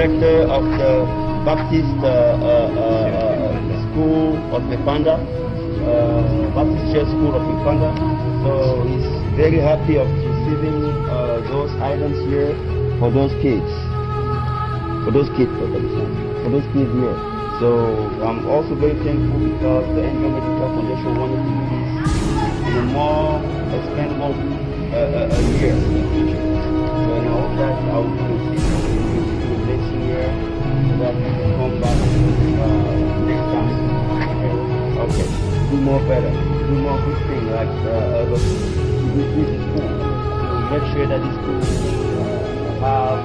director of the Baptist School of Uganda, Baptist Church School of Uganda. So he's very happy of receiving those items here for those kids. For those kids here. So I'm also very thankful because the Angel Medical Foundation wanted to do this in a more expandable year in the future. So I hope that I will receive the blessing here so that we can come back next time. Okay. Do more better. Do more good things like the school. To make sure that this school have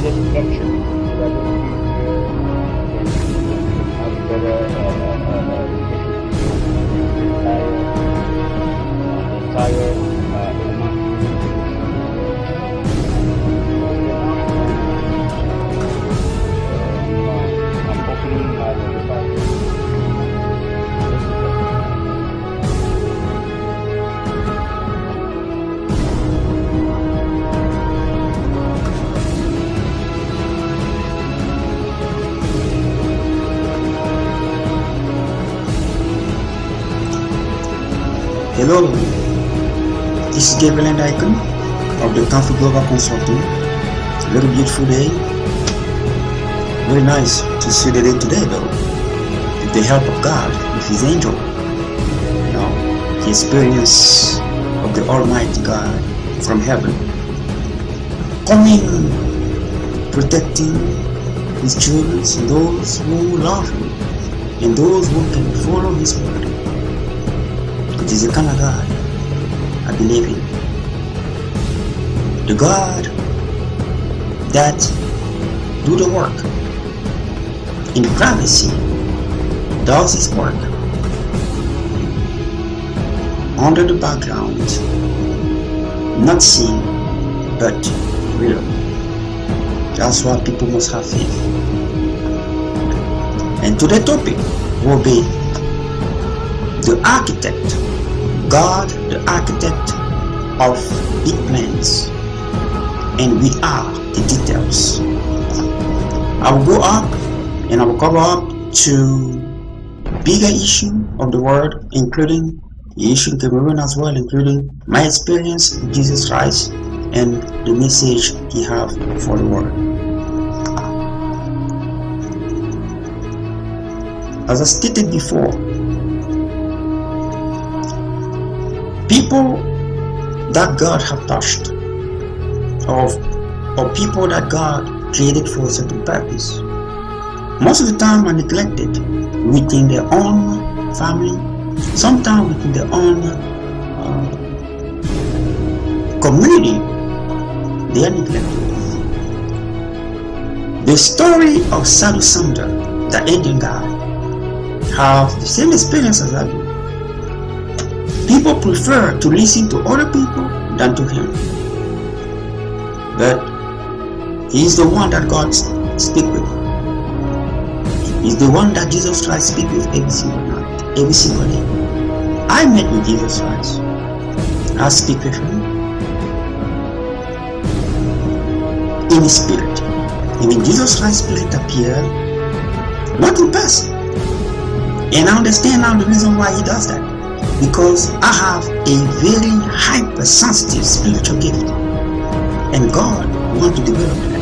good structure so that we can have better entire I'm opening the Hello, this is Gabriel and Icon of the Comfort Global Consulting. Very beautiful day. Very nice to see the day today though. With the help of God, with His angel. You know, the experience of the Almighty God from heaven. Coming, protecting His children and those who love Him and those who can follow His word. It is the kind of God I believe in. The God that do the work in privacy, does His work under the background, not seen but real. That's why people must have faith. And today's topic will be the architect. God, the architect of big plans, and we are the details. I will go up and I will cover up to bigger issue of the world, including the issue in Cameroon as well, including my experience with Jesus Christ and the message He have for the world. As I stated before, people that God have touched, or people that God created for a certain purpose, most of the time are neglected within their own family, sometimes within their own community. They are neglected. The story of Sadhu Sundar, the Indian guy, have the same experience as I do. People prefer to listen to other people than to Him. But He is the one that God speaks with. He is the one that Jesus Christ speaks with every single night, every single day. I met with Jesus Christ. I speak with Him in His spirit. And when Jesus Christ's spirit appeared, not in person. And I understand now the reason why He does that. Because I have a very hypersensitive spiritual gift, and God wants to develop that.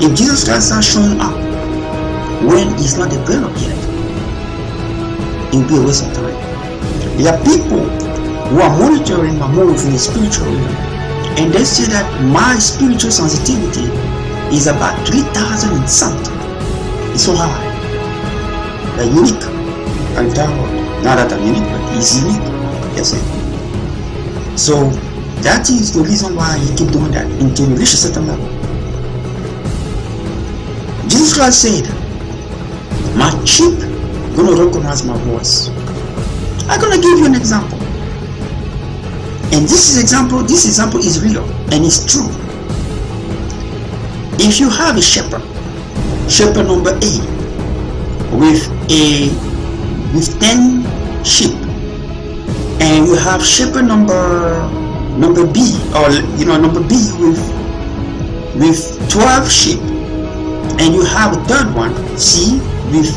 If Jesus Christ is showing up when He's not developed yet, it will be a waste of time. There are people who are monitoring my moves in the spiritual realm, and they say that my spiritual sensitivity is about 3,000 and something. It's so high. They're unique. I'm downward. Not that I'm unique, but He's unique. Yes, sir. So that is the reason why He keep doing that until we reach a certain level. Jesus Christ said, my sheep gonna recognize my voice. I'm gonna give you an example. And this example is real and it's true. If you have a shepherd number A with 10 sheep, and you have shepherd number B, or number B with with 12 sheep, and you have a third one, C, with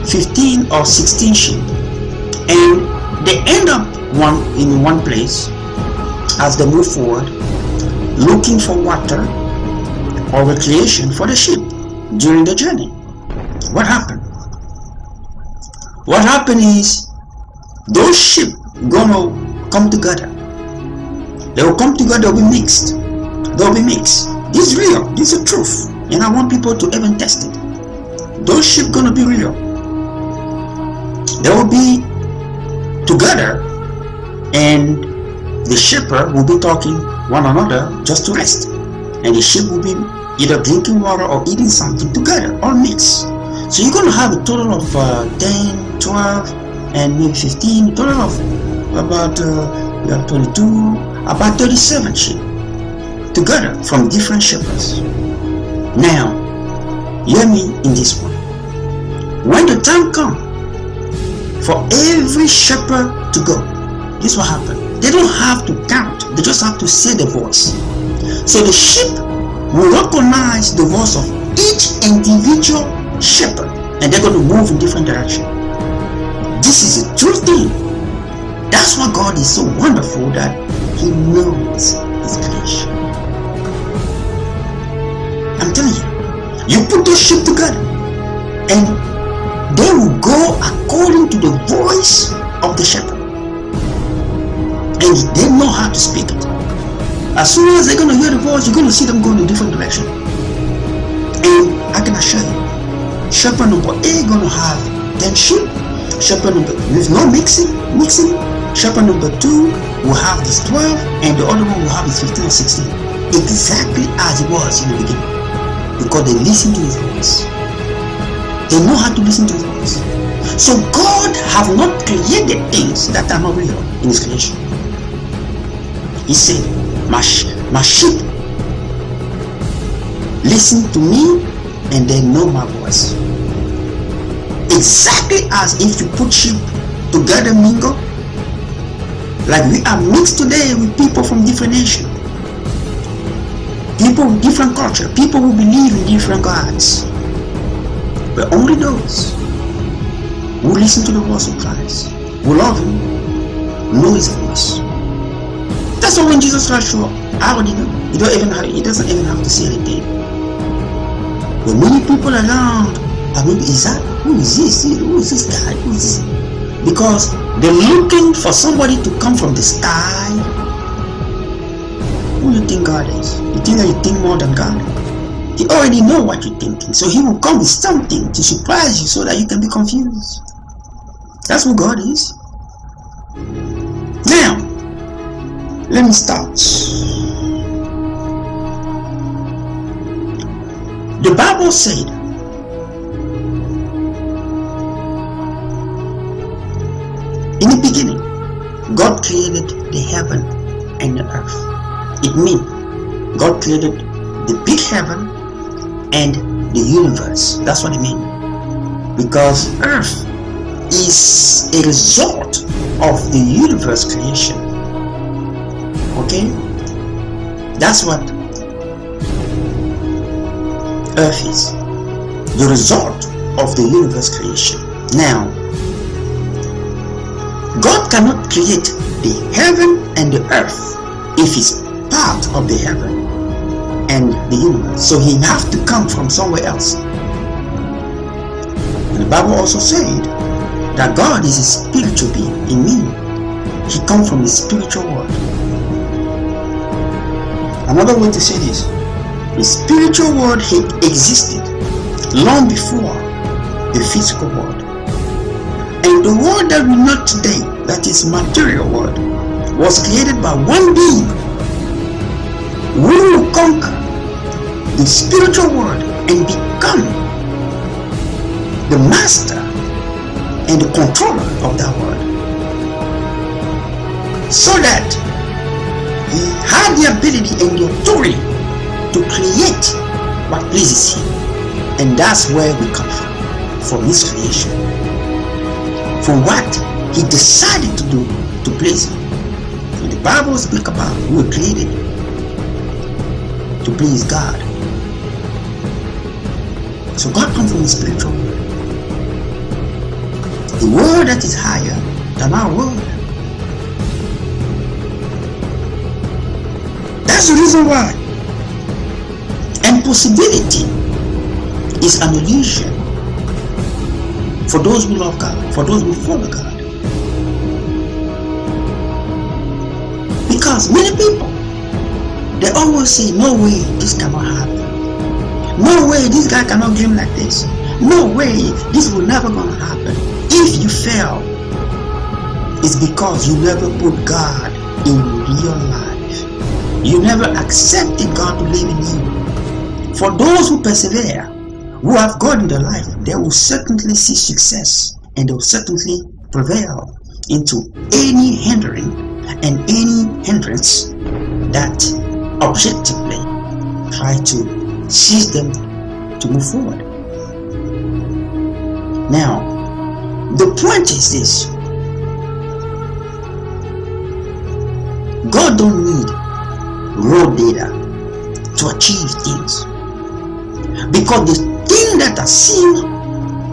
15 or 16 sheep, and they end up in one place as they move forward, looking for water or recreation for the sheep during the journey. What happened? What happened is those sheep gonna come together. They will come together, they'll be mixed. They'll be mixed. This is real, this is truth. And I want people to even test it. Those sheep gonna be real. They will be together, and the shepherd will be talking one another just to rest. And the sheep will be either drinking water or eating something together, all mixed. So you're gonna have a total of 10, 12, and maybe 15, total of about 22, about 37 sheep together from different shepherds. Now, hear me in this one. When the time comes for every shepherd to go, this is what happened. They don't have to count, they just have to say the voice. So the sheep will recognize the voice of each individual shepherd, and they're going to move in different directions. This is a true thing. That's why God is so wonderful, that He knows His creation. I'm telling you, you put those sheep together, and they will go according to the voice of the shepherd, and they know how to speak it. As soon as they're going to hear the voice, you're going to see them going in a different direction. And I can assure you, shepherd number A going to have 10 sheep. Shepherd number, with no mixing. Shepherd number 2 will have this 12, and the other one will have this 15 or 16. Exactly as it was in the beginning. Because they listen to His voice. They know how to listen to His voice. So God have not created things that are not real in His creation. He said, my sheep listen to me, and they know my voice. Exactly as if you put sheep together, mingle, like we are mixed today with people from different nations, people with different culture, people who believe in different gods. But only those who listen to the voice of Christ, who love Him, know His voice. That's why when Jesus Christ show up, I already know. He doesn't even have to say anything. But many people around, who is this? Who is this guy? Who is this? Because they're looking for somebody to come from the sky. Who do you think God is? You think that you think more than God? He already knows what you're thinking. So He will come with something to surprise you so that you can be confused. That's who God is. Now, let me start. The Bible said, in the beginning, God created the heaven and the earth. It means God created the big heaven and the universe. That's what it means. Because earth is a result of the universe creation. Okay? That's what earth is. The result of the universe creation. Now, God cannot create the heaven and the earth if it's part of the heaven and the universe. So He has to come from somewhere else. And the Bible also said that God is a spiritual being. In me, He comes from the spiritual world. Another way to say this, the spiritual world existed long before the physical world. And the world that we know today, that is material world, was created by one being who will conquer the spiritual world and become the master and the controller of that world. So that He had the ability and the authority to create what pleases Him. And that's where we come from His creation. For what He decided to do to please Him. So the Bible speaks about we were created to please God. So God comes from the spiritual world. The word that is higher than our word. That's the reason why. Impossibility is an illusion for those who love God, for those who follow God. Because many people, they always say, no way, this cannot happen. No way, this guy cannot dream like this. No way, this will never gonna happen. If you fail, it's because you never put God in your life. You never accepted God to live in you. For those who persevere, who have God in their life, they will certainly see success and they will certainly prevail into any hindering and any hindrance that objectively try to seize them to move forward. Now, the point is this: God don't need raw data to achieve things, because the things that are seen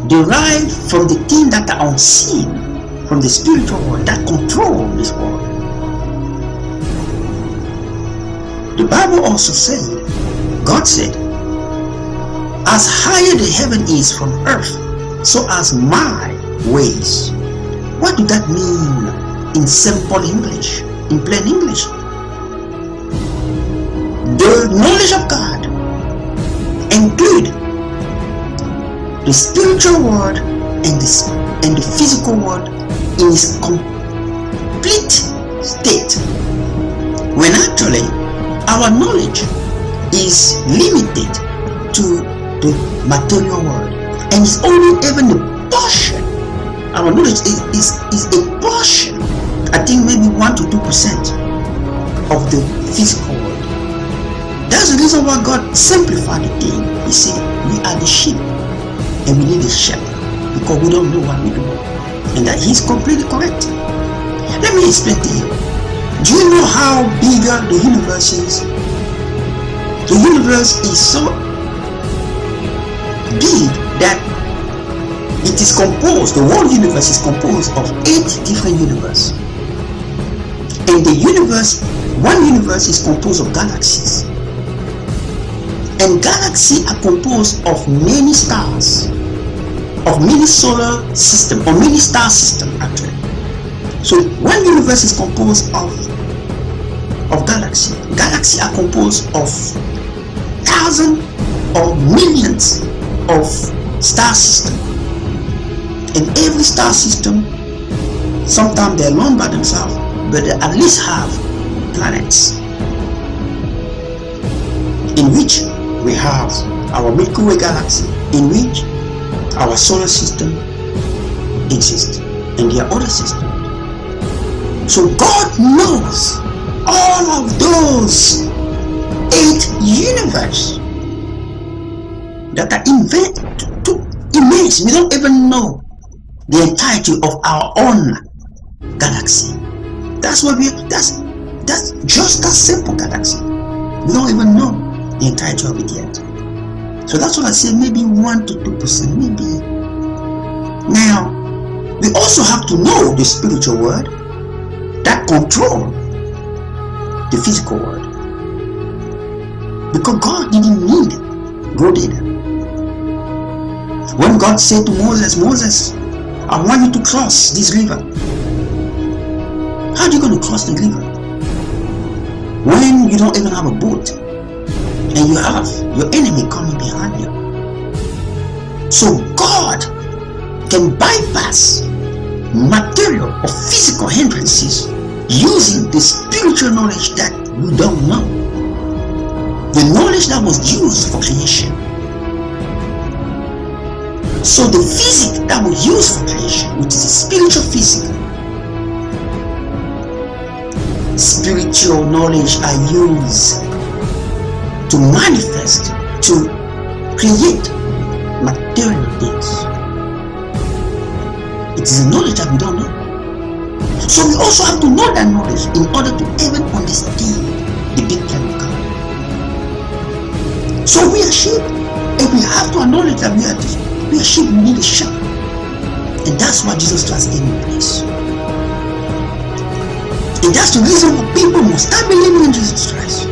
derive from the things that are unseen, from the spiritual world that control this world. The Bible also said, God said, as higher the heaven is from earth, so as my ways. What does that mean in simple English, in plain English? The knowledge of God include the spiritual world and the physical world in its complete state, when actually our knowledge is limited to the material world, and it's only even a portion. Our knowledge is a portion, I think maybe 1 to 2% of the physical world. That's the reason why God simplified the thing. He said, we are the sheep and we need a shepherd, because we don't know what we do, and that He's completely correct. Let me explain to you. Do you know how bigger the universe is? The universe is so big that it is composed, the whole universe is composed of 8 different universes. And the universe, one universe is composed of galaxies. And galaxies are composed of many stars, of many solar systems, or many star systems actually. So one universe is composed of galaxies. Galaxies are composed of thousands or millions of star systems. In every star system, sometimes they're alone by themselves, but they at least have planets, in which we have our Milky Way galaxy, in which our solar system exists, and there are other systems. So God knows all of those 8 universes that are too immense. We don't even know the entirety of our own galaxy. That's what that's just that simple galaxy. We don't even know the entirety of it yet. So that's what I say, maybe 1 to 2%, maybe. Now, we also have to know the spiritual world that control the physical world, because God didn't need raw data. When God said to Moses, Moses, I want you to cross this river. How are you going to cross the river when you don't even have a boat and you have your enemy coming behind you? So God can bypass material or physical hindrances using the spiritual knowledge that we don't know, the knowledge that was used for creation. So the physics that was used for creation, which is a spiritual physics, spiritual knowledge are used to manifest, to create material things. It is a knowledge that we don't know. So we also have to know that knowledge in order to even understand the big plan of God. So we are sheep, and we have to acknowledge that we are sheep. We need a shepherd, and that's why Jesus Christ gave me place. And that's the reason why people must start believing in Jesus Christ.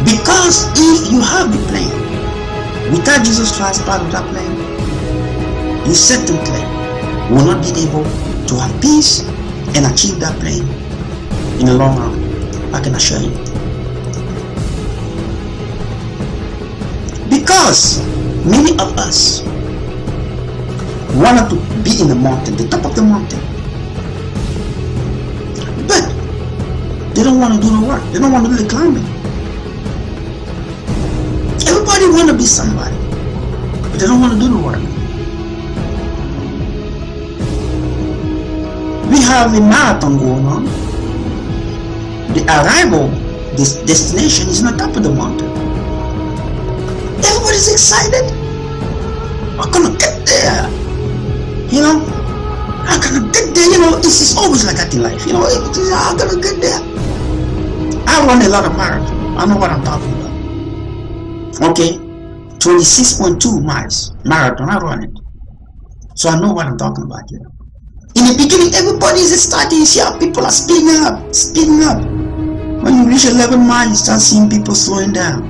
Because if you have the plan without Jesus Christ part of that plan, you certainly will not be able to have peace and achieve that plan in the long run. I can assure you. Because many of us wanted to be in the mountain, the top of the mountain, but they don't want to do the work. They don't want to do the climbing. Everybody want to be somebody, but they don't want to do the work. We have a marathon going on. The arrival, this destination is on top of the mountain. Everybody's excited. I'm gonna get there. You know, I'm gonna get there. You know, it's always like that in life. You know, I'm gonna get there. I run a lot of marathons. I know what I'm talking about. Okay, 26.2 miles marathon. I run it, so I know what I'm talking about here. In the beginning, everybody is starting. You see how people are speeding up, speeding up. When you reach 11 miles, you start seeing people slowing down.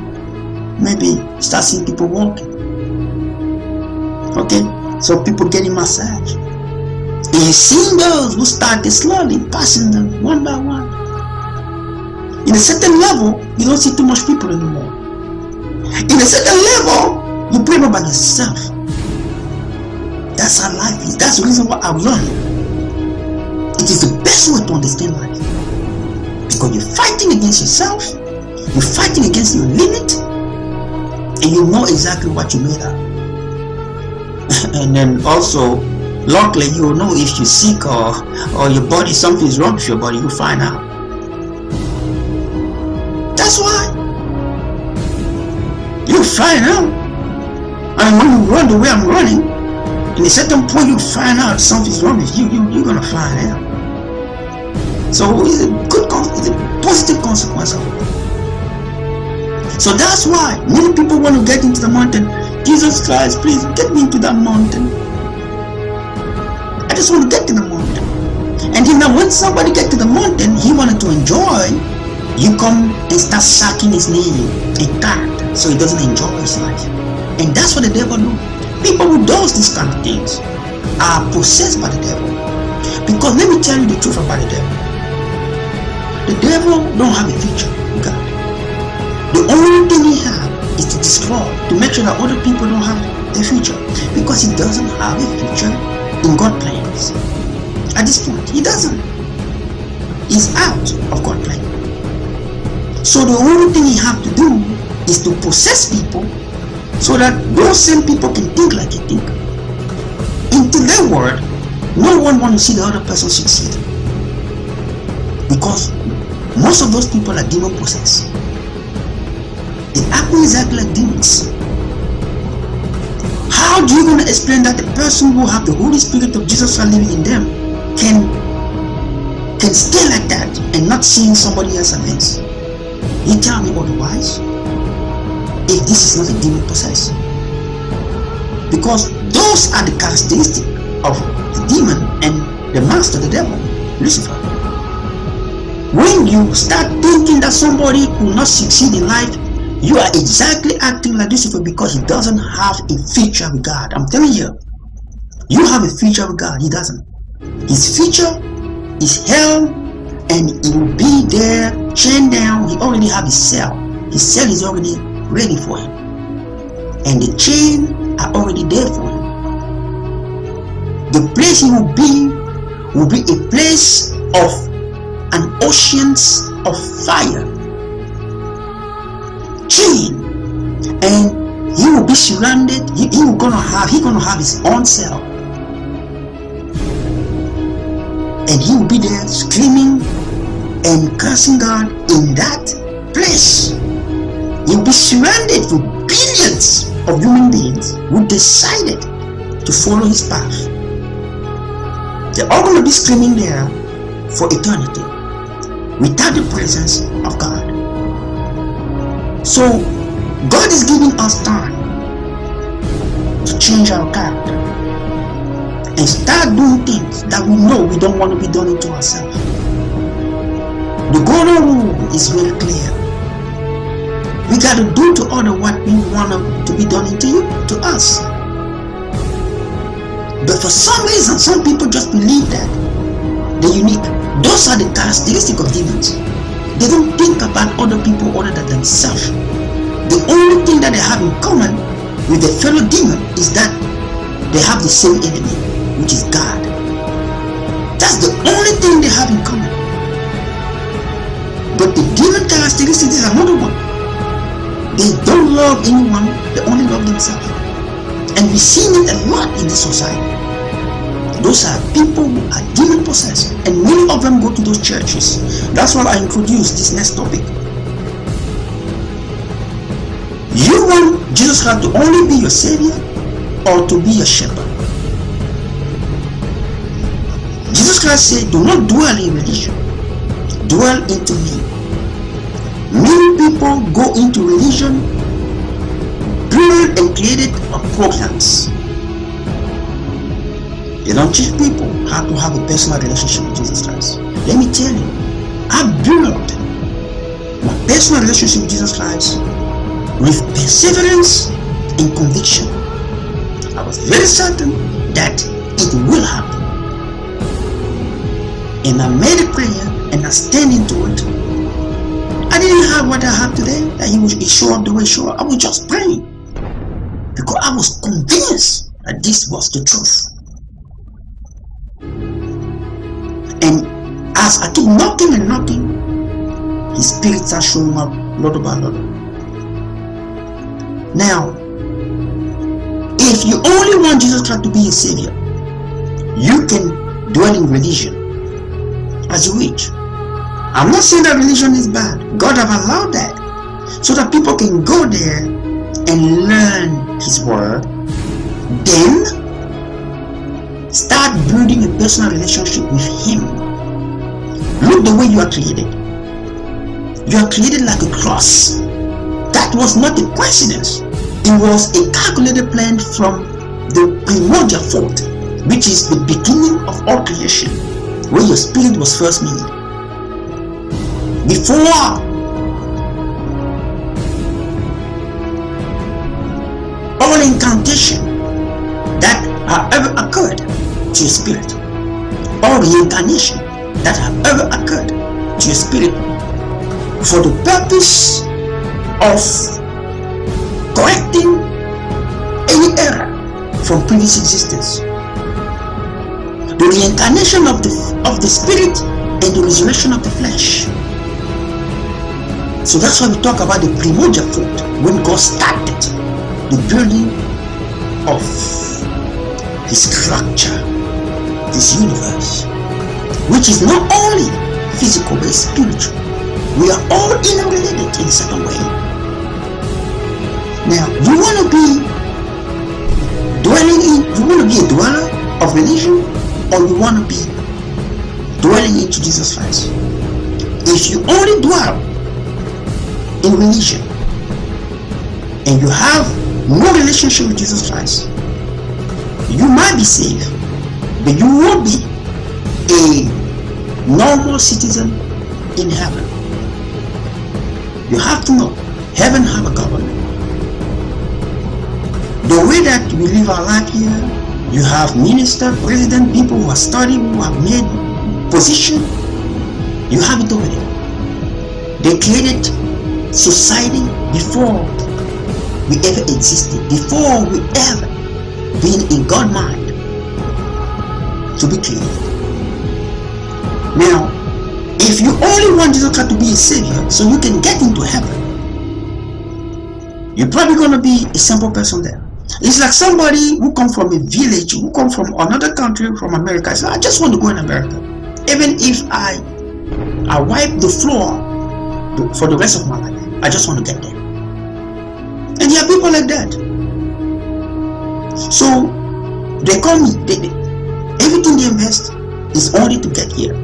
Maybe start seeing people walking. Okay, so people getting massage. And you see those who started slowly, passing them one by one. In a certain level, you don't see too much people anymore. In a certain level, you pray about yourself. That's how life is. That's the reason why I've learned. It is the best way to understand life. Because you're fighting against yourself, you're fighting against your limit, and you know exactly what you made of. And then also, luckily, you will know if you're sick or your body, something is wrong with your body, you find out. That's why. You find out. And when you run the way I'm running, in a certain point you find out something's wrong with you, you're gonna find out. So it's a positive consequence of it. So that's why many people want to get into the mountain. Jesus Christ, please get me into that mountain. I just want to get to the mountain. And then when somebody get to the mountain, he wanted to enjoy, you come and start sucking his name and that, so he doesn't enjoy his life. And that's what the devil do. People who does these kind of things are possessed by the devil. Because let me tell you the truth about the devil. The devil don't have a future with God. The only thing he has is to destroy, to make sure that other people don't have a future. Because he doesn't have a future in God's plans. At this point, he doesn't. He's out of God's plan. So the only thing he has to do is to possess people so that those same people can think like he think. In their word, no one wants to see the other person succeed. Because most of those people are demon possessed. They act exactly like demons. How do you going to explain that the person who have the Holy Spirit of Jesus Christ living in them can stay like that and not seeing somebody else amiss? You tell me otherwise. If this is not a demon possessed, because those are the characteristics of the demon and the master, the devil, Lucifer. When you start thinking that somebody will not succeed in life, you are exactly acting like Lucifer, because he doesn't have a future with God. I'm telling you, you have a future with God. He doesn't. His future is hell, and he will be there chained down. He already have his cell. His cell is already ready for him, and the chain are already there for him. The place he will be a place of an oceans of fire, chain, and he will be surrounded. He gonna have his own cell, and he will be there screaming and cursing God in that place. He'll be surrounded with billions of human beings who decided to follow his path. They're all going to be screaming there for eternity without the presence of God. So God is giving us time to change our character and start doing things that we know we don't want to be done into ourselves. The golden rule is very clear. We got to do to other what we want to be done to us. But for some reason, some people just believe that they're unique. Those are the characteristics of demons. They don't think about other people other than themselves. The only thing that they have in common with their fellow demon is that they have the same enemy, which is God. That's the only thing they have in common. But the demon characteristics is another one. They don't love anyone, they only love themselves. And we see it a lot in this society. Those are people who are demon possessed, and many of them go to those churches. That's why I introduced this next topic. You want Jesus Christ to only be your savior or to be your shepherd? Jesus Christ said, do not dwell in religion, dwell into me. Many people go into religion, build and created programs. They don't teach people how to have a personal relationship with Jesus Christ. Let me tell you, I built my personal relationship with Jesus Christ with perseverance and conviction. I was very certain that it will happen. And I made a prayer and I stand into it. I didn't have what I have today, that he would show up the way he showed up. I was just praying because I was convinced that this was the truth. And as I keep knocking and knocking, his spirit starts showing up lot by lot. Now, if you only want Jesus Christ to be your savior, you can dwell in religion as you wish. I'm not saying that religion is bad. God have allowed that so that people can go there and learn his word, then start building a personal relationship with him. Look the way you are created. You are created like a cross. That was not a coincidence. It was a calculated plan from the primordial thought, which is the beginning of all creation, where your spirit was first made. Before all incantation that have ever occurred to your spirit, all reincarnation that have ever occurred to your spirit, for the purpose of correcting any error from previous existence, the reincarnation of the spirit and the resurrection of the flesh. So that's why we talk about the primordial thought, when God started the building of his structure, this universe, which is not only physical but spiritual. We are all interrelated in a certain way. Now, you want to be a dweller of religion, or you want to be dwelling into Jesus Christ? If you only dwell in religion and you have no relationship with Jesus Christ, you might be saved, but you won't be a normal citizen in heaven. You have to know, heaven have a government. The way that we live our life here, you have minister, president, people who are studying, who have made position. You have it already. They created society before we ever existed, before we ever been in God's mind to be created. Now, if you only want Jesus Christ to be a savior so you can get into heaven, you're probably going to be a simple person there. It's like somebody who come from a village, who come from another country, from America. So I just want to go in America. Even if I wipe the floor for the rest of my life, I just want to get there. And there are people like that. So they call me, everything they invest is only to get here.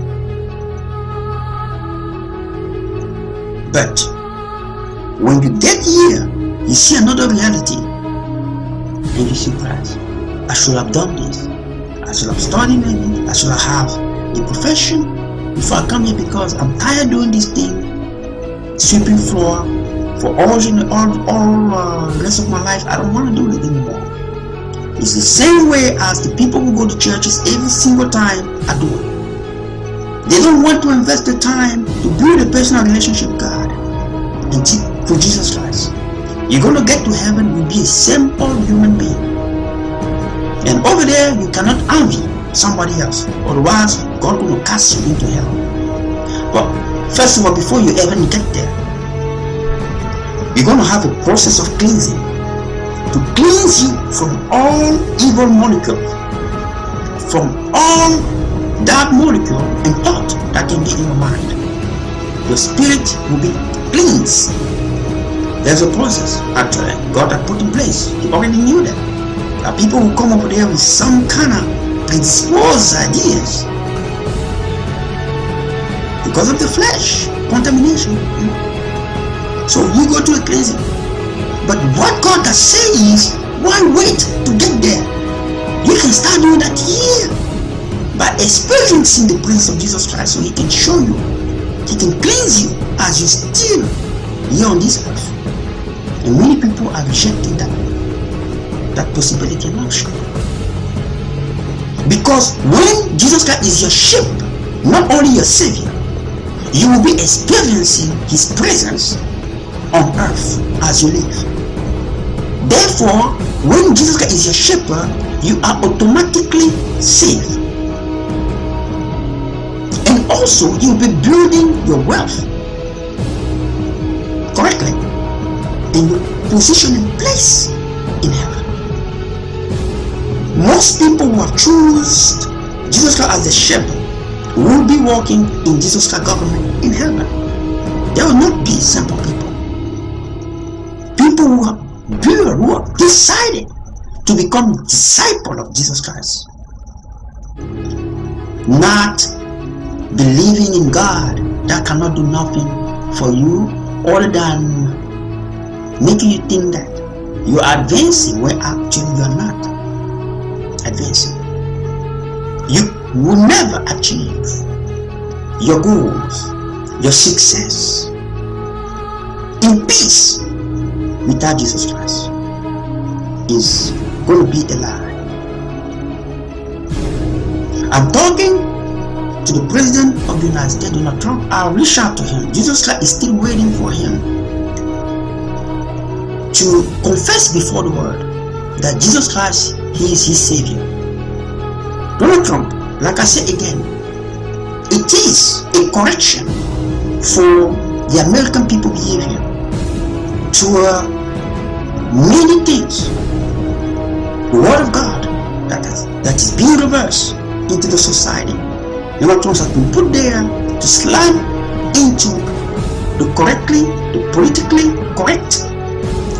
But when you get here, you see another reality, and you see Christ. I should have done this. I should have studied maybe. I should have a profession before I come here, because I'm tired doing this thing, sweeping floor for all the rest of my life. I don't want to do it anymore. It's the same way as the people who go to churches every single time are doing. They don't want to invest the time to build a personal relationship with God and through Jesus Christ. You're going to get to heaven, you'll be a simple human being. And over there, you cannot envy somebody else. Otherwise, God will cast you into hell. But first of all, before you even get there, you're going to have a process of cleansing to cleanse you from all evil molecules, from all dark molecule and thought that can be in your mind. Your spirit will be cleansed. There's a process actually God had put in place. He already knew that. People will come over there with some kind of predisposed ideas because of the flesh contamination. So you go to a cleansing. But what God has said is, why wait to get there? You can start doing that here by experiencing the presence of Jesus Christ, so He can show you, He can cleanse you as you still here on this earth. And many people are rejecting that possibility and option. Because when Jesus Christ is your shepherd, not only your Savior, you will be experiencing His presence on earth as you live. Therefore, when Jesus Christ is your shepherd, you are automatically saved. And also, you'll be building your wealth correctly in your position and place in heaven. Most people who have chosen Jesus Christ as the shepherd will be walking in Jesus Christ's government in heaven. There will not be simple people. People who are pure, who are decided to become disciple of Jesus Christ, not believing in God that cannot do nothing for you other than making you think that you are advancing where actually you are not advancing. You will never achieve your goals, your success in peace without Jesus Christ. Is going to be a lie. I'm talking to the President of the United States, Donald Trump. I'll reach out to him. Jesus Christ is still waiting for him to confess before the world that Jesus Christ, He is his Savior. Donald Trump, like I said again, it is a correction for the American people behavior to many things. The word of God that is being reversed into the society. Donald Trump has been put there to slide into the politically correct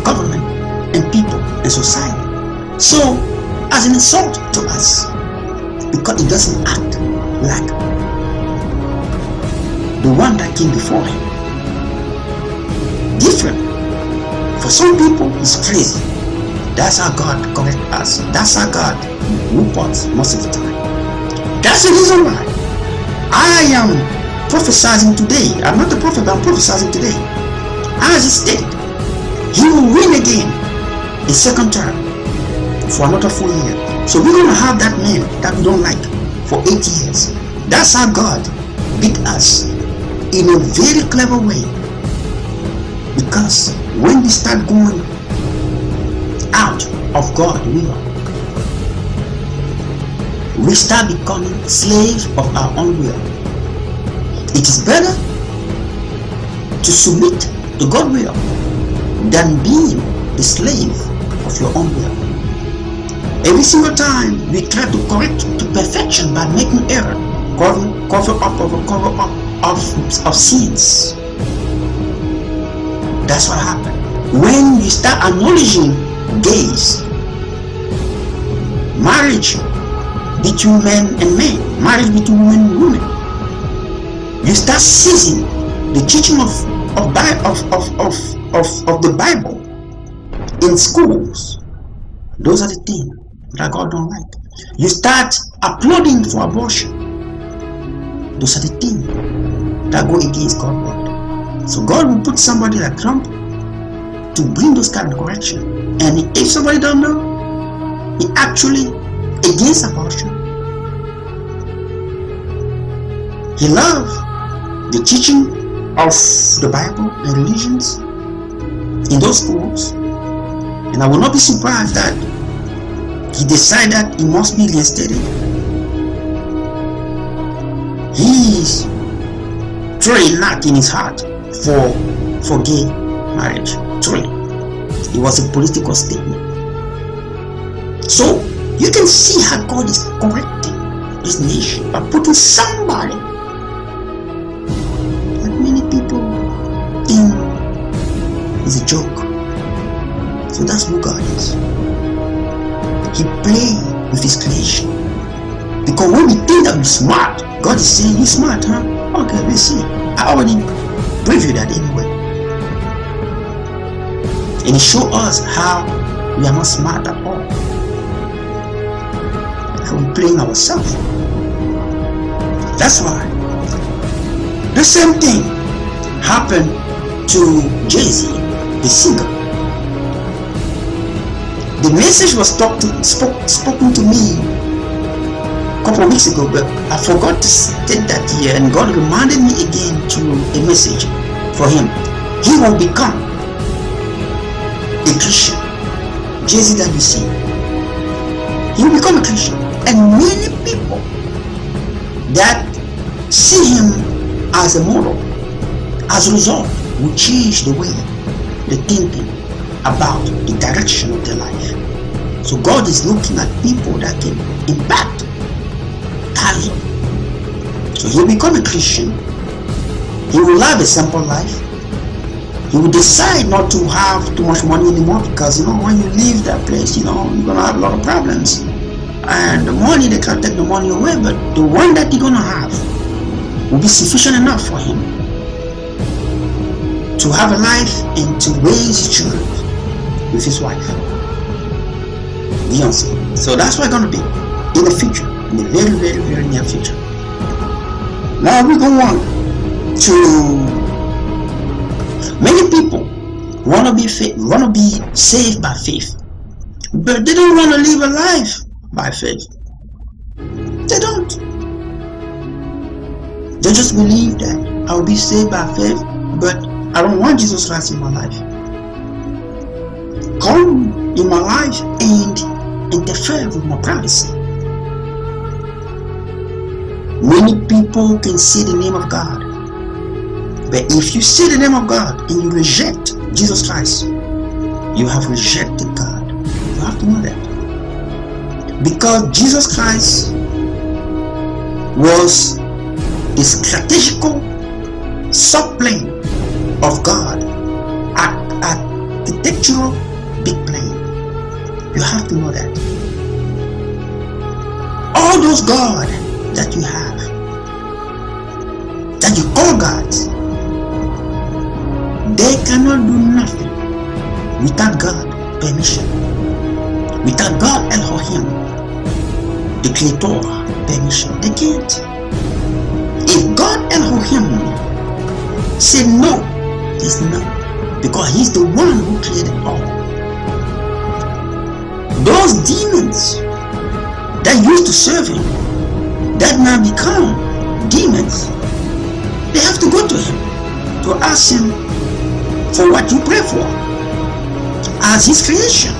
government and people and society. So, as an insult to us, because it doesn't act like the one that came before him. Different. For some people, it's crazy. That's how God corrects us. That's how God whoops us most of the time. That's the reason why I am prophesying today. I'm not a prophet, but I'm prophesying today. As he stated, he will win again a second term for another 4 years. So we're going to have that man that we don't like for 8 years. That's how God beat us in a very clever way. Because when we start going out of God's will, we start becoming slaves of our own will. It is better to submit to God's will than being the slave of your own will. Every single time we try to correct to perfection by making error, cover up of sins. That's what happened. When you start acknowledging gays, marriage between men and men, marriage between women and women, you start seizing the teaching of the Bible in schools. Those are the things that God don't like. You start applauding for abortion. Those are the things that go against God's word. So God will put somebody like Trump to bring those kind of correction. And if somebody don't know, he actually against abortion. He loves the teaching of the Bible and religions in those schools. And I will not be surprised that he decided that he must be reinstated. He is truly not in his heart for gay marriage. Truly. It was a political statement. So you can see how God is correcting this nation by putting somebody that many people think is a joke. So that's who God is. He plays with his creation. Because when we think that we're smart, God is saying, "You smart, huh? Okay, let's see." I already previewed that anyway. And he showed us how we are not smart at all. How we're playing ourselves. That's why the same thing happened to Jay-Z, the singer. The message was spoken to me a couple of weeks ago, but I forgot to state that here, and God reminded me again through a message for him. He will become a Christian. Jay-Z that you see, he will become a Christian. And many people that see him as a model, as a result, will change the way they're thinking about the direction of their life. So God is looking at people that can impact thousands. So he will become a Christian. He will live a simple life. He will decide not to have too much money anymore, because when you leave that place, you're gonna have a lot of problems. And the money, they can't take the money away, but the one that you're gonna have will be sufficient enough for him to have a life and to raise children with his wife, Beyonce. So that's what it's gonna be in the future, in the very, very, very near future. Now we go on to many people wanna be saved by faith, but they don't want to live a life by faith. They don't. They just believe that I'll be saved by faith, but I don't want Jesus Christ in my life. Come in my life and interfere with my privacy. Many people can say the name of God, but if you say the name of God and you reject Jesus Christ, you have rejected God. You have to know that. Because Jesus Christ was the strategical subplane of God, architectural big plane. You have to know that. All those gods that you have, that you call gods, they cannot do nothing without God's permission. Without God Elohim, the Creator, permission. They can't. If God Elohim said no, it's no. Because he's the one who created all. Those demons that used to serve him, that now become demons, they have to go to him to ask him for what you pray for as his creation.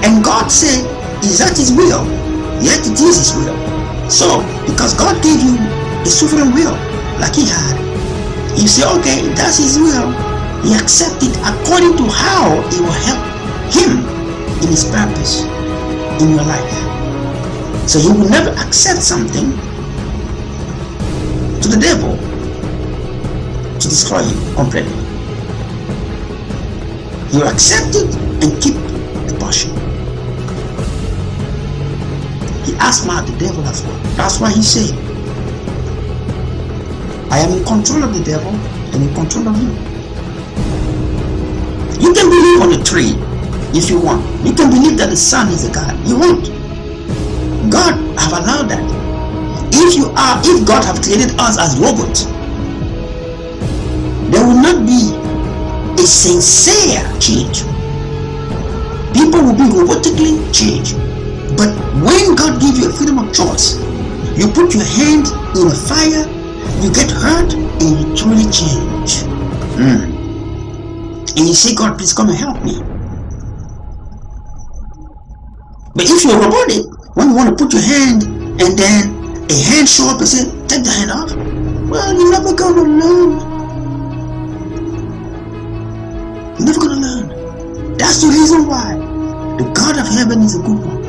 And God said, is that his will? Yet it is his will. So, because God gave you a sovereign will, like he had, you say, okay, that's his will. He accepted according to how it will help him in his purpose in your life. So he will never accept something to the devil to destroy you completely. He will accept it and keep the portion. He asked not the devil as well. That's why he said, I am in control of the devil and in control of you. You can believe on a tree if you want. You can believe that the Son is a God. You won't. God have allowed that. If God have created us as robots, there will not be a sincere change. People will be robotically changed. But when God gives you a freedom of choice, you put your hand in a fire, you get hurt, and you truly change. And you say, God, please come and help me. But if you're robotic, when you want to put your hand and then a hand show up and say, take the hand off, well, you're never going to learn. You're never going to learn. That's the reason why the God of heaven is a good one.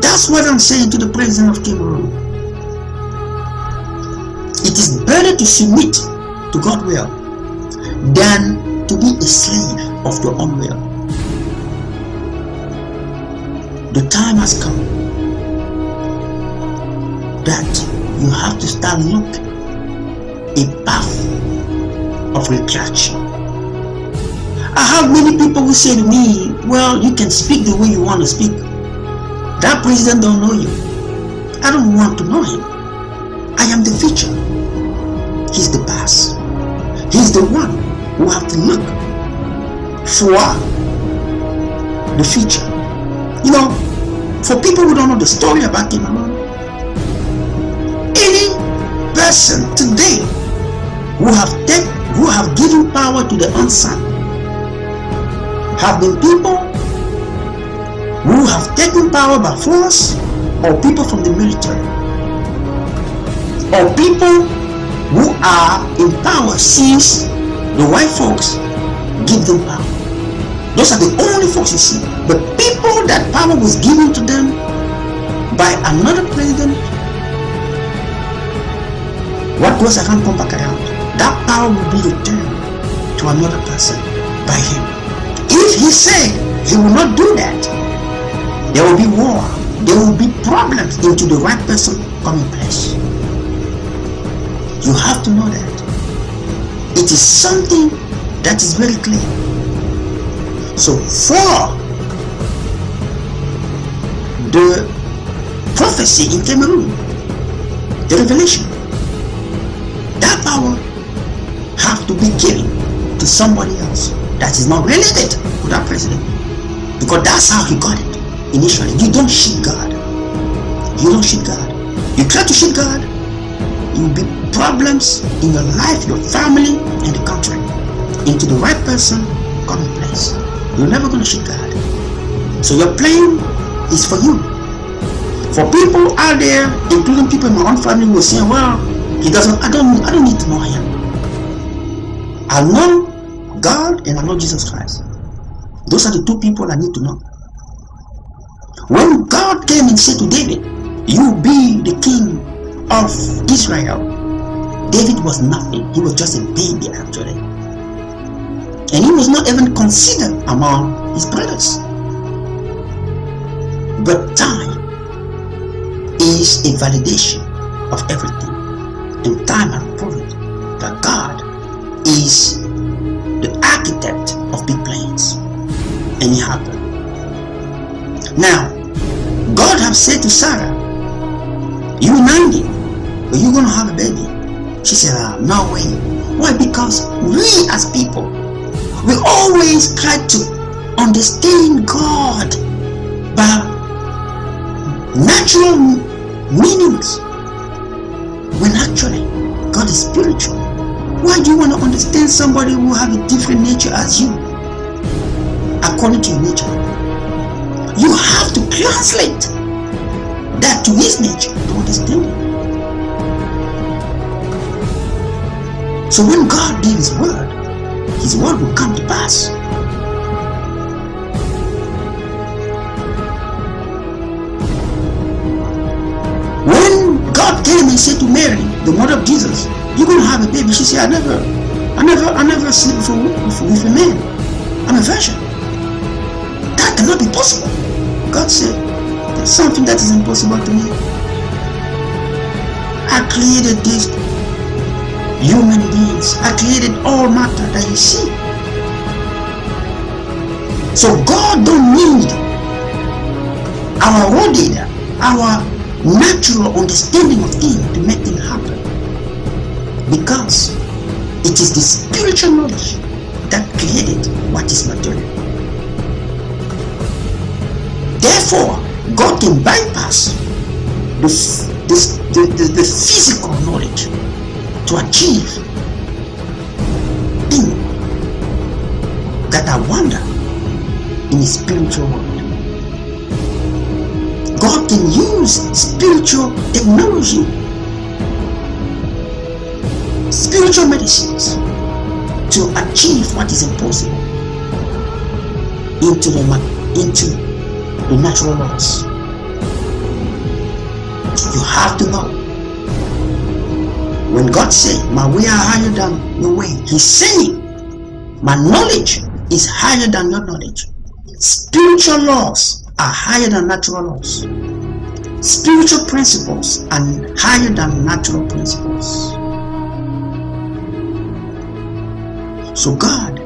That's what I'm saying to the president of Cameroon. It is better to submit to God's will than to be a slave of your own will. The time has come that you have to start looking a path of retraction. I have many people who say to me, well, you can speak the way you want to speak. That president don't know you. I don't want to know him. I am the future. He's the past. He's the one who have to look for the future. You know, for people who don't know the story about Cameroon, any person today who have given power to the unsung have been people who have taken power by force, or people from the military, or people who are in power since the white folks give them power. Those are the only folks you see. But people that power was given to them by another president, what goes around come back around. That power will be returned to another person by him. If he said he will not do that, there will be war. There will be problems into the right person coming place. You have to know that. It is something that is very clear. So for the prophecy in Cameroon, the revelation, that power have to be given to somebody else that is not related to that president. Because that's how he got it. Initially, you don't shoot God. You don't shoot God. You try to shoot God, you will be problems in your life, your family, and the country. Into the right person, coming place. You're never going to shoot God. So your plan is for you. For people out there, including people in my own family, who are saying, "Well, he doesn't. I don't need to know him. I know God and I know Jesus Christ. Those are the two people I need to know." When God came and said to David, "You be the king of Israel," David was nothing. He was just a baby actually. And he was not even considered among his brothers. But time is a validation of everything. And time has proven that God is the architect of big plans. And it happened. Now, God has said to Sarah, "You're 90, but you're going to have a baby." She said, "No way." Why? Because we as people, we always try to understand God by natural meanings, when actually God is spiritual. Why do you want to understand somebody who have a different nature as you, according to your nature? You have to translate that to his nature to understand it. So when God gave his word will come to pass. When God came and said to Mary, the mother of Jesus, "You're going to have a baby," she said, I never sleep with a man. I'm a virgin. That cannot be possible. God said, "There's something that is impossible to me. I created these human beings. I created all matter that you see. So God don't need our ordinary, our natural understanding of things to make them happen, because it is the spiritual knowledge that created what is material. Therefore, God can bypass the physical knowledge to achieve things that are wonder in the spiritual world. God can use spiritual technology, spiritual medicines to achieve what is impossible into the natural laws. You have to know, when God said, my way are higher than your way, He's saying, my knowledge is higher than your knowledge. Spiritual laws are higher than natural laws. Spiritual principles are higher than natural principles. So God,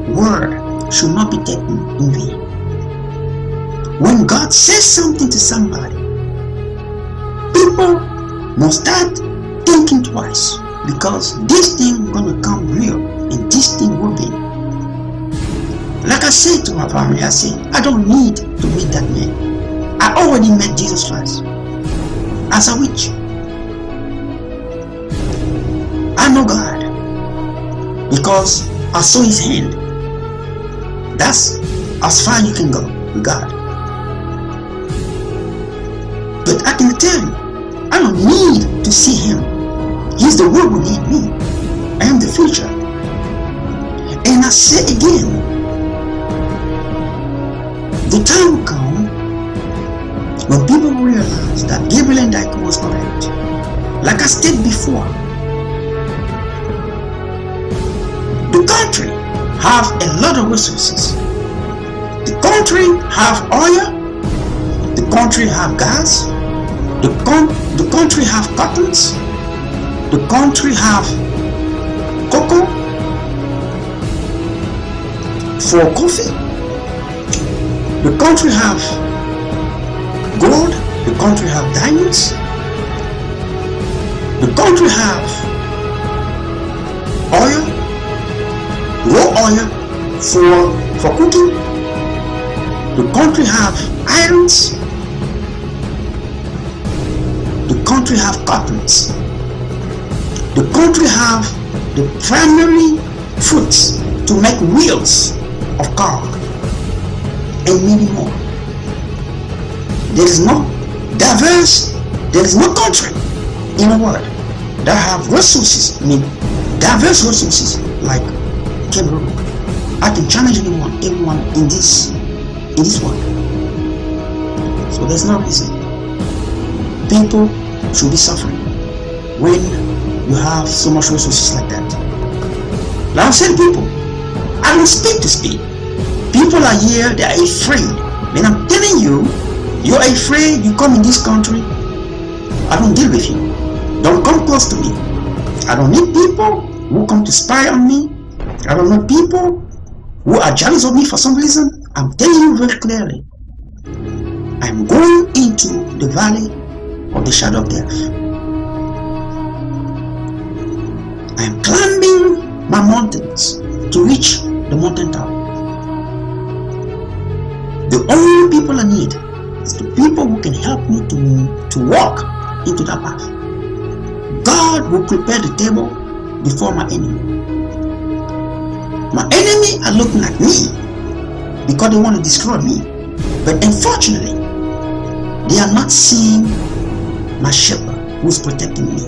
word should not be taken in vain. When God says something to somebody, people must start thinking twice, because this thing gonna come real and this thing will be. Like I said to my family, I said, I don't need to meet that man. I already met Jesus Christ as a witch. I know God because I saw His hand. That's as far you can go with God. But I can tell you, I don't need to see Him. He's the one who needs me. I am the future. And I say again, the time will come when people realize that Gabriel and Daiko was correct. Like I stated before, the country have a lot of resources. The country have oil. The country have gas. The country have cottons. The country have cocoa for coffee. The country have gold. The country have diamonds. The country have oil, raw oil for cooking. The country have irons. The country have cottons. The country have the primary fruits to make wheels of car and many more. There is no country in the world that have resources, diverse resources like Cameroon. I can challenge everyone in this world. So there's no reason people should be suffering when you have so much resources like that. Now I'm saying people, I don't speak to speak. People are here, they are afraid. When I'm telling you, you're afraid, you come in this country, I don't deal with you. Don't come close to me. I don't need people who come to spy on me. I don't need people who are jealous of me for some reason. I'm telling you very clearly, I'm going into the valley of the shadow of death. I am climbing my mountains to reach the mountain top. The only people I need is the people who can help me to walk into that path. God will prepare the table before my enemy. My enemy are looking at me because they want to destroy me. But unfortunately, they are not seeing my shepherd who is protecting me.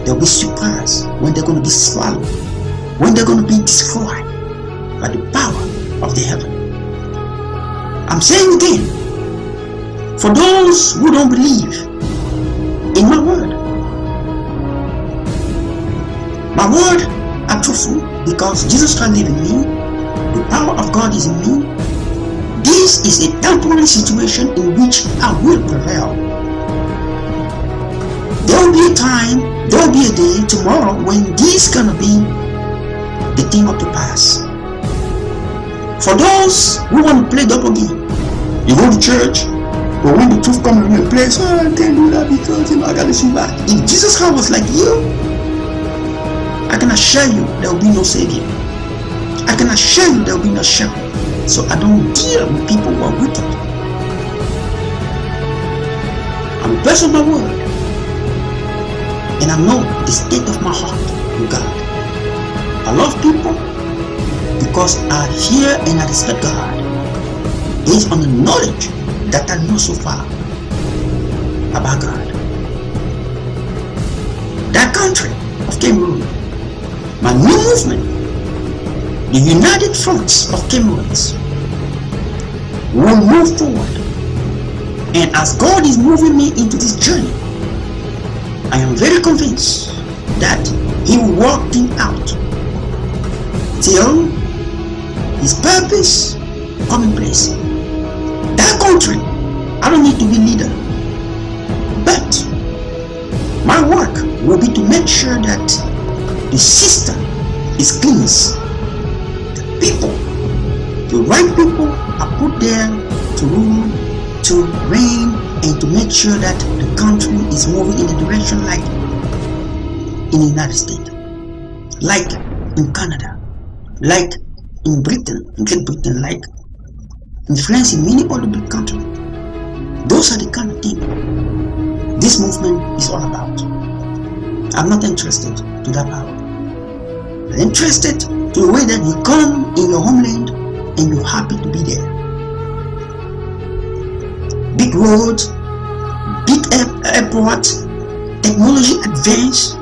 They'll be surprised when they're going to be swallowed, when they're going to be destroyed by the power of the heaven. I'm saying again, for those who don't believe in my word are truthful because Jesus Christ lives in me, the power of God is in me. This is a temporary situation in which I will prevail. There will be a time, there will be a day tomorrow when this is gonna be the thing of the past. For those who want to play double game, you go to church, but when the truth comes in the place, oh, I can't do that because I gotta see back. If Jesus Christ was like you, I can assure you there will be no savior. I can assure you there will be no shepherd. So I don't deal with people who are wicked. I'm a person of my word, and I know the state of my heart with God. I love people because I fear and I respect God based on the knowledge that I know so far about God. That country of Cameroon, my new movement, the United Fronts of Cameroons, will move forward. And as God is moving me into this journey, I am very convinced that He will work things out till His purpose come in place. That country, I don't need to be leader, but my work will be to make sure that the system is cleansed. The people, the right people are put there to rule, to reign, and to make sure that the country is moving in a direction like in the United States, like in Canada, like in Britain, in Great Britain, like in France, in many other big countries. Those are the kind of things this movement is all about. I'm not interested to that power. I'm interested to the way that you come in your homeland and you're happy to be there. Big roads, big airport, technology advance,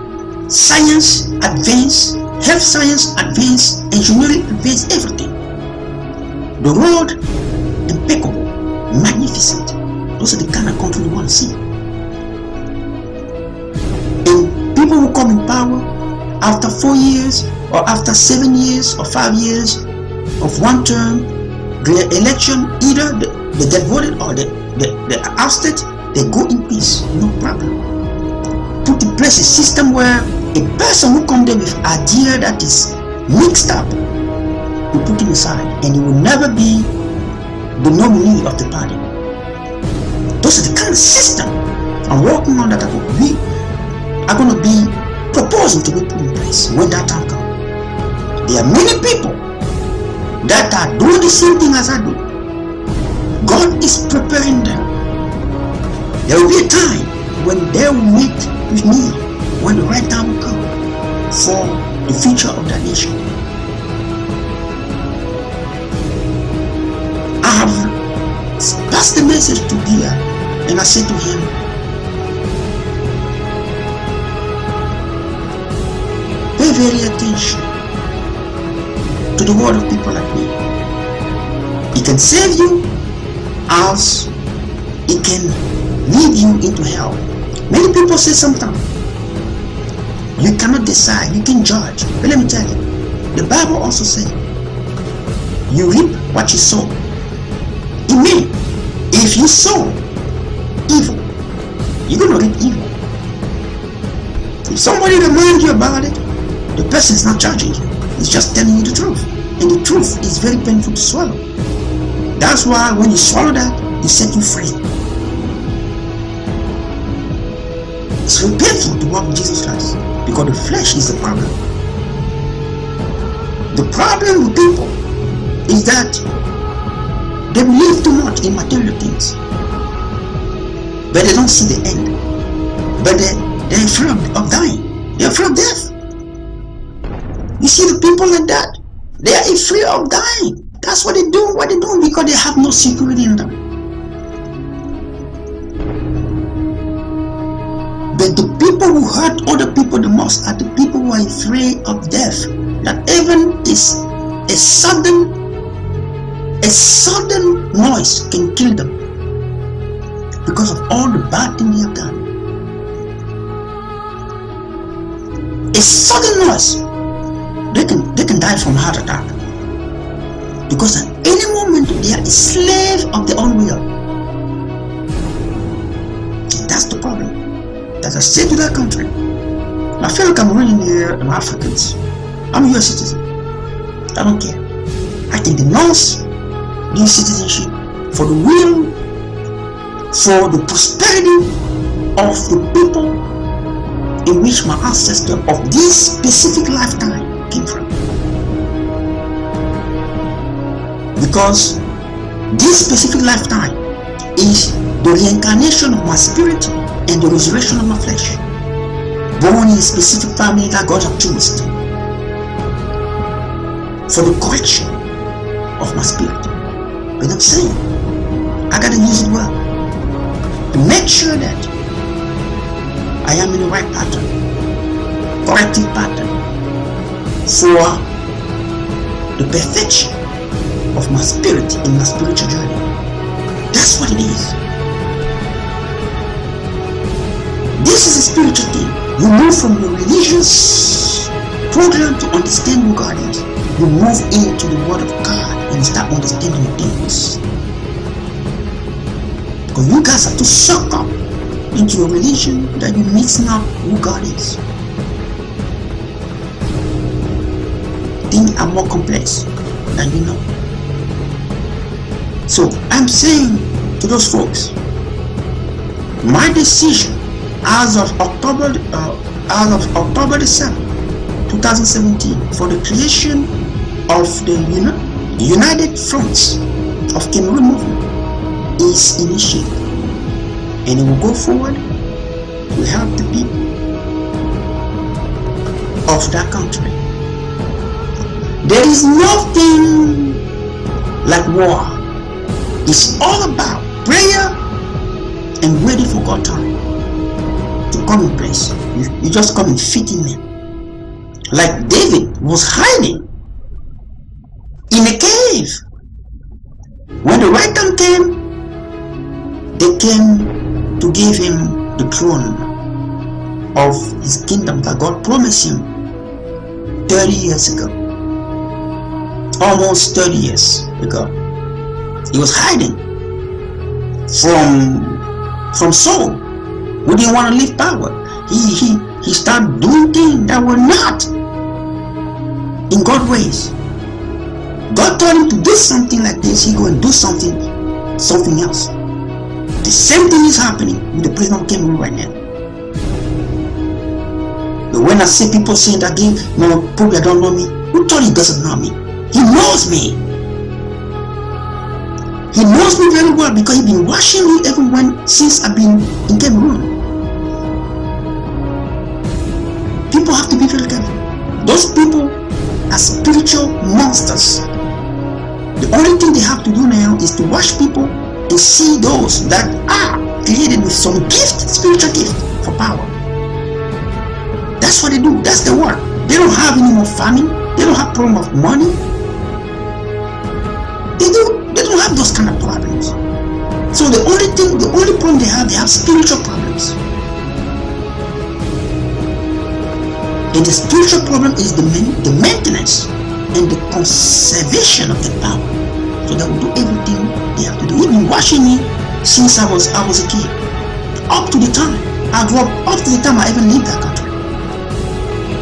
science advance, health science advance, engineering advance, everything. The road, impeccable, magnificent. Those are the kind of country we want to see. And people who come in power after 4 years, or after 7 years, or 5 years of one term, their election, either they get voted or they ousted, they go in peace, no problem. Put in place a system where a person who comes there with idea that is mixed up, we put him aside, and he will never be the nominee of the party. Those are the kind of system I'm working on that we are going to be proposing to be put in place when that time comes. There are many people that are doing the same thing as I do. God is preparing them. There will be a time when they will meet with me, when the right time will come for the future of that nation. I have passed the message to Gia, and I said to him, pay very attention to the word of people like me. It can save you as it can lead you into hell. Many people say sometimes you cannot decide, you can judge. But let me tell you, the Bible also says you reap what you sow. It means if you sow evil, you're going to reap evil. If somebody reminds you about it, the person is not judging you. He's just telling you the truth. And the truth is very painful to swallow. That's why when you swallow that, it set you free. It's very painful to walk with Jesus Christ because the flesh is the problem. The problem with people is that they believe too much in material things, but they don't see the end. But they're afraid of dying. They're afraid of death. You see the people like that, they are afraid of dying. That's what they do, because they have no security in them. But the people who hurt other people the most are the people who are afraid of death. That even is a sudden noise can kill them because of all the bad things they have done. A sudden noise, they can die from heart attack because at any moment they are a slave of their own will. And that's the problem. As I say to that country, my fellow Cameroonians here and Africans, I'm a US citizen. I don't care. I can denounce this citizenship for the will, for the prosperity of the people in which my ancestor of this specific lifetime came from. Because this specific lifetime is the reincarnation of my spirit and the resurrection of my flesh, born in a specific family that God has chosen for the correction of my spirit. But I'm saying, I gotta use it well to make sure that I am in the right pattern, corrective pattern for the perfection of my spirit in my spiritual journey. That's what it is. This is a spiritual thing. You move from your religious program to understand who God is. You move into the Word of God and you start understanding things. Because you guys have to suck up into your religion that you're mixing up who God is. Things are more complex than you know. So I'm saying to those folks, my decision as of October the 7th, 2017, for the creation of the United Fronts of Cameroon movement is initiated, and it will go forward to help the people of that country. There is nothing like war. It's all about prayer and waiting for God's time to come in place. You just come and fit in there. Like David was hiding in a cave. When the right time came, they came to give him the throne of his kingdom that God promised him 30 years ago. Almost 30 years ago. He was hiding from Saul, who didn't want to leave power. He started doing things that were not in God's ways. God told him to do something like this, he go and do something else. The same thing is happening with the president of Cameroon right now. But when I see people saying that game, no, probably don't know me. Who told he doesn't know me? He knows me. He knows me very well because he's been watching me since I've been in Cameroon. People have to be very careful. Those people are spiritual monsters. The only thing they have to do now is to watch people and see those that are created with some gift, spiritual gift for power. That's what they do. That's the work. They don't have any more famine. They don't have problem of money. They don't have those kind of problems. So the only problem they have spiritual problems. And the spiritual problem is the maintenance and the conservation of the power. So they will do everything they have to do. He's been watching me since I was a kid. Up to the time I grew up, up to the time I even leave that country.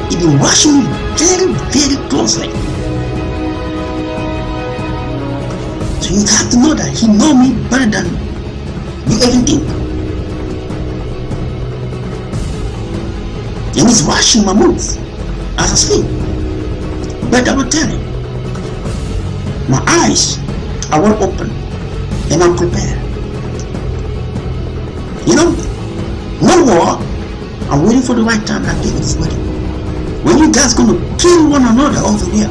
He's been watching me very, very closely. So you have to know that he knows me better than you even think. And he's watching my moves as I sleep. But I will tell you, my eyes are well open and I'm prepared. You know, no war. I'm waiting for the right time like David is waiting. When you guys gonna kill one another over there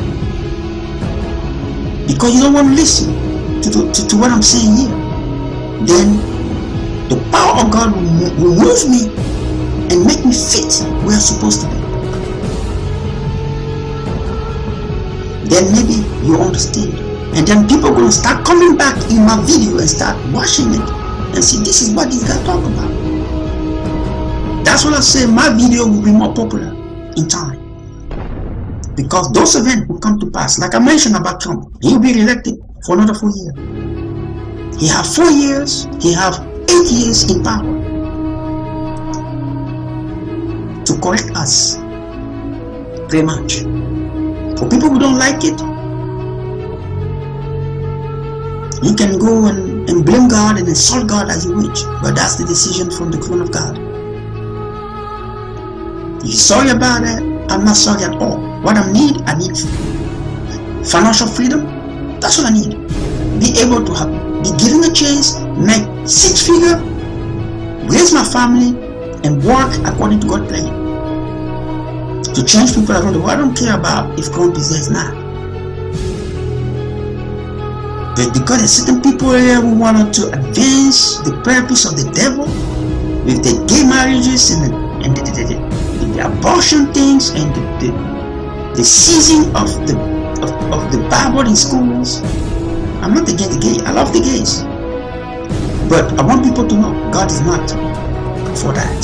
because you don't want to listen to what I'm saying here, then the power of God will move me and make me fit where I'm supposed to be. Then maybe you understand. And then people are going to start coming back in my video and start watching it and see this is what this guy talk about. That's what I say, my video will be more popular in time. Because those events will come to pass. Like I mentioned about Trump, he will be elected for another 4 years. He have 4 years, he have 8 years in power to correct us, very much. For people who don't like it, You can go and blame God and insult God as you wish, but that's the decision from the throne of God. If you're sorry about that, I'm not sorry at all. What I need financial freedom. That's what I need. Be able to be given a chance, make 6 figures, raise my family, and work according to God's plan. To change people around the world. I don't care about if Trump is there or not. But because there's certain people here who wanted to advance the purpose of the devil with the gay marriages and the abortion things and the seizing of the Bible in schools. I'm not against the gay. I love the gays. But I want people to know God is not for that.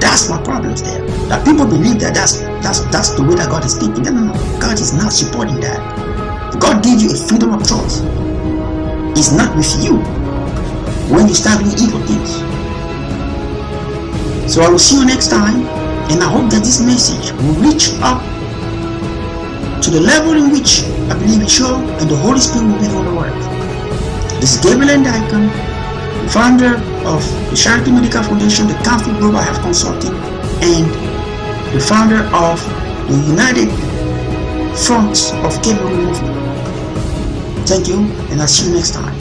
That's my problem there. That people believe that that's the way that God is speaking. No. God is not supporting that. God gave you a freedom of choice. It's not with you when you start doing evil things. So I will see you next time, and I hope that this message will reach up to the level in which I believe it should, and the Holy Spirit will be doing the work. This is Gabriel and Icon, founder of the Charity Medical Foundation, the Catholic Global Health Consulting, and the founder of the United Fronts of Cameroon movement. Thank you, and I'll see you next time.